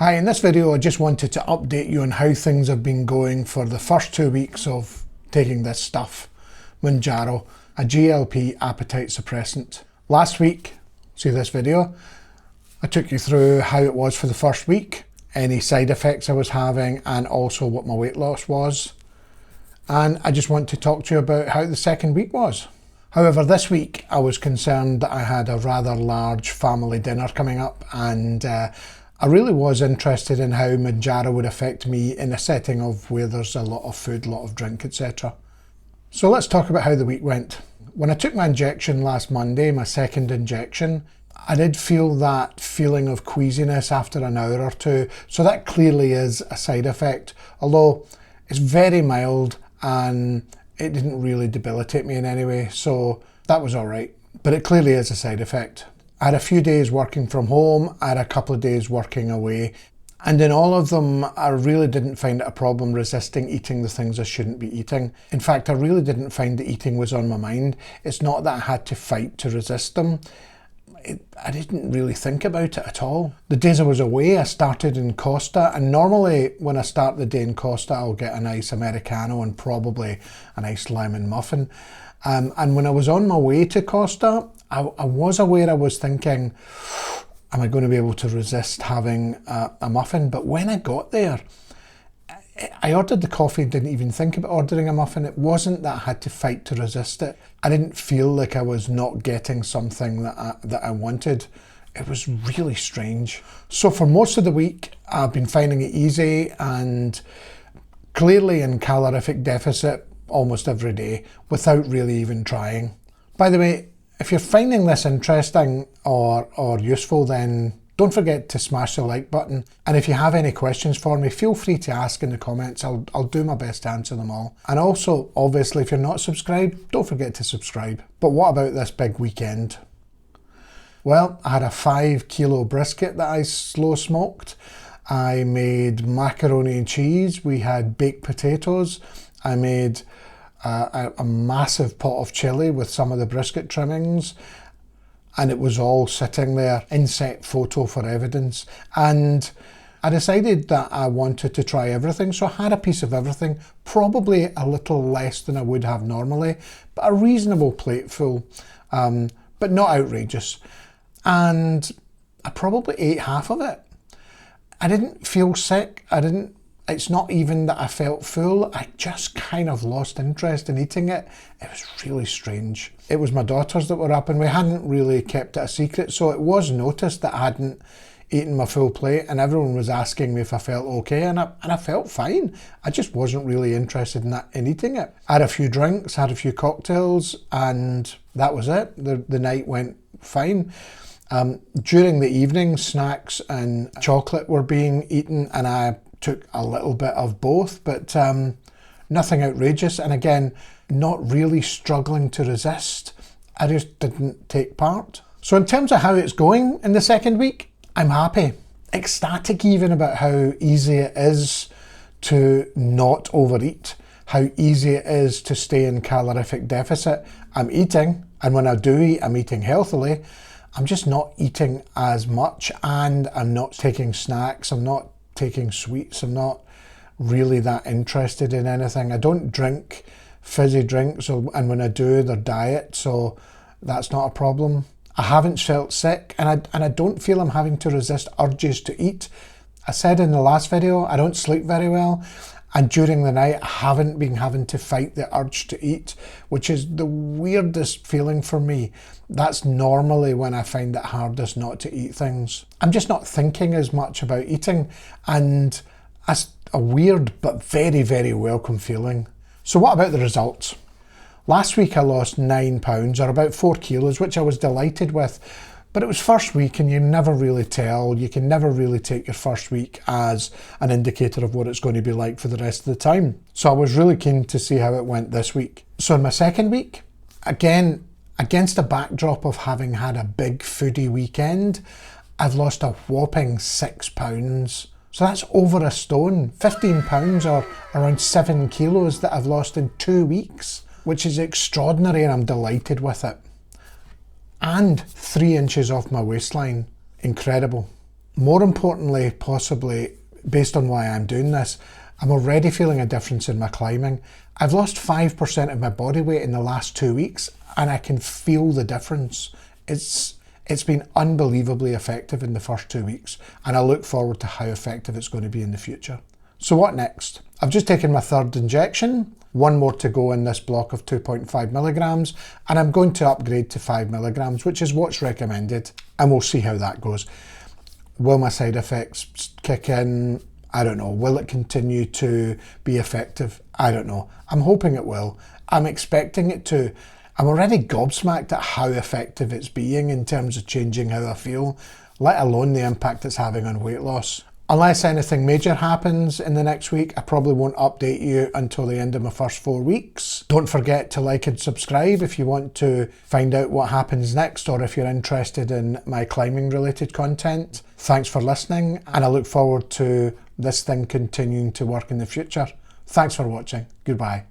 Hi, in this video I just wanted to update you on how things have been going for the first 2 weeks of taking this stuff, Mounjaro, a GLP appetite suppressant. Last week, see this video, I took you through how it was for the first week, any side effects I was having, and also what my weight loss was. And I just want to talk to you about how the second week was. However, this week I was concerned that I had a rather large family dinner coming up, and I really was interested in how Mounjaro would affect me in a setting of where there's a lot of food, a lot of drink, etc. So let's talk about how the week went. When I took my injection last Monday, my second injection, I did feel that feeling of queasiness after an hour or two. So that clearly is a side effect, although it's very mild and it didn't really debilitate me in any way. So that was all right, but it clearly is a side effect. I had a few days working from home, I had a couple of days working away, and in all of them I really didn't find it a problem resisting eating the things I shouldn't be eating. In fact, I really didn't find that eating was on my mind. It's not that I had to fight to resist them. I didn't really think about it at all. The days I was away, I started in Costa, and normally when I start the day in Costa I'll get a nice Americano and probably a nice lemon muffin. And when I was on my way to Costa, I was aware, I was thinking, am I going to be able to resist having a muffin? But when I got there, I ordered the coffee, didn't even think about ordering a muffin. It wasn't that I had to fight to resist it. I didn't feel like I was not getting something that I wanted. It was really strange. So for most of the week, I've been finding it easy and clearly in calorific deficit almost every day without really even trying. By the way, if you're finding this interesting or useful, then don't forget to smash the like button. And if you have any questions for me, feel free to ask in the comments. I'll do my best to answer them all. And also, obviously, if you're not subscribed, don't forget to subscribe. But what about this big weekend? Well, I had a 5 kilo brisket that I slow smoked. I made macaroni and cheese. We had baked potatoes. I made a massive pot of chilli with some of the brisket trimmings, and it was all sitting there, inset photo for evidence. And I decided that I wanted to try everything, so I had a piece of everything, probably a little less than I would have normally, but a reasonable plateful, but not outrageous. And I probably ate half of it. I didn't feel sick. It's not even that I felt full, I just kind of lost interest in eating it. It was really strange. It was my daughters that were up and we hadn't really kept it a secret, so it was noticed that I hadn't eaten my full plate and everyone was asking me if I felt okay, and I felt fine. I just wasn't really interested in eating it. I had a few drinks, had a few cocktails, and that was it. The night went fine. During the evening, snacks and chocolate were being eaten and I took a little bit of both, but nothing outrageous. And again, not really struggling to resist. I just didn't take part. So in terms of how it's going in the second week, I'm happy. Ecstatic even about how easy it is to not overeat, how easy it is to stay in calorific deficit. I'm eating, and when I do eat, I'm eating healthily. I'm just not eating as much, and I'm not taking snacks, I'm not taking sweets, I'm not really that interested in anything. I don't drink fizzy drinks, and when I do, they're diet, so that's not a problem. I haven't felt sick, and I don't feel I'm having to resist urges to eat. I said in the last video, I don't sleep very well, and during the night I haven't been having to fight the urge to eat, which is the weirdest feeling for me. That's normally when I find it hardest not to eat things. I'm just not thinking as much about eating, and that's a weird but very, very welcome feeling. So what about the results? Last week I lost 9 pounds, or about 4 kilos, which I was delighted with. But it was first week and you never really tell. You can never really take your first week as an indicator of what it's going to be like for the rest of the time. So I was really keen to see how it went this week. So in my second week, again, against a backdrop of having had a big foodie weekend, I've lost a whopping 6 pounds. So that's over a stone, 15 pounds or around 7 kilos that I've lost in 2 weeks, which is extraordinary and I'm delighted with it. And 3 inches off my waistline, incredible. More importantly, possibly based on why I'm doing this, I'm already feeling a difference in my climbing. I've lost 5% of my body weight in the last 2 weeks and I can feel the difference. It's been unbelievably effective in the first 2 weeks, and I look forward to how effective it's going to be in the future. So what next? I've just taken my 3rd injection, 1 more to go in this block of 2.5 milligrams, and I'm going to upgrade to 5 milligrams, which is what's recommended, and we'll see how that goes. Will my side effects kick in? I don't know. Will it continue to be effective? I don't know. I'm hoping it will. I'm expecting it to. I'm already gobsmacked at how effective it's being in terms of changing how I feel, let alone the impact it's having on weight loss. Unless anything major happens in the next week, I probably won't update you until the end of my first 4 weeks. Don't forget to like and subscribe if you want to find out what happens next, or if you're interested in my climbing related content. Thanks for listening, and I look forward to this thing continuing to work in the future. Thanks for watching. Goodbye.